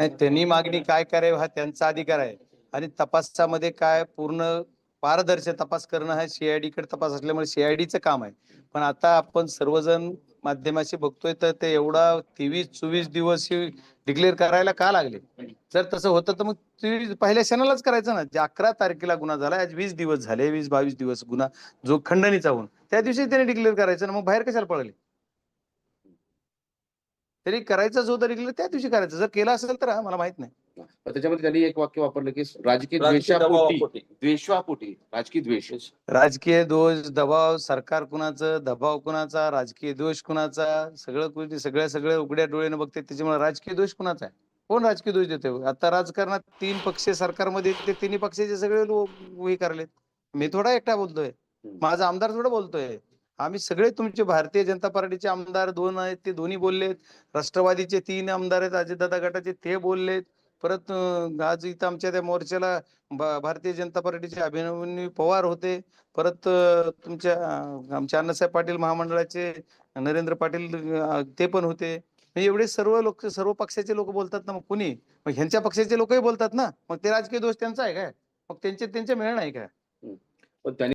नाही, त्यांनी मागणी काय करावी हा त्यांचा अधिकार आहे आणि तपासामध्ये काय पूर्ण पारदर्शक तपास करणं हा सीआयडी कडे तपास असल्यामुळे सीआयडीचं काम आहे. पण आता आपण सर्वजण माध्यमाशी बघतोय तर ते एवढा 23-24 दिवस डिक्लेअर करायला का लागले? जर तसं होतं तर मग पहिल्या क्षणालाच करायचं ना. जे 11 तारखेला गुन्हा झाला, आज 20 दिवस झाले, 20-22 दिवस गुन्हा जो खंडणीचा होऊन त्या दिवशी त्यांनी डिक्लेअर करायचं ना. मग बाहेर कशाला पळाले? तरी करायचंच होतं डिक्लेअर त्या दिवशी करायचं. जर केलं असेल तर मला माहित नाही. पण त्याच्यामध्ये त्यांनी एक वाक्य वापरलं की राजकीय राजकीय द्वेषापोटी दबावापोटी. राजकीय द्वेष. राजकीय दोष, दबाव, सरकार कुणाचं, दबाव कुणाचा, राजकीय दोष कुणाचा, सगळं कुणी सगळ्या उघड्या डोळ्यानं बघते. त्याच्यामुळे राजकीय दोष कुणाचा आहे? कोण राजकीय दोष देते? आता राजकारणात 3 पक्ष सरकारमध्ये ते तिन्ही पक्षाचे सगळे लोक हे करलेत. मी थोडा एकटा बोलतोय, माझा आमदार थोडा बोलतोय. आम्ही सगळे तुमचे भारतीय जनता पार्टीचे आमदार 2 आहेत, ते दोन्ही बोललेत. राष्ट्रवादीचे 3 आमदार आहेत, अजितदादा गटाचे ते बोललेत. परत आज इथं आमच्या त्या मोर्चाला भारतीय जनता पार्टीचे अभिमन्यू पवार होते. परत तुमच्या आमच्या अण्णासाहेब पाटील महामंडळाचे नरेंद्र पाटील ते पण होते. एवढे सर्व लोक, सर्व पक्षाचे लोक बोलतात ना. मग कुणी, मग ह्यांच्या पक्षाचे लोकही बोलतात ना. मग ते राजकीय दोष त्यांचा आहे काय? मग त्यांचे मिळणं आहे काय? पण त्यांनी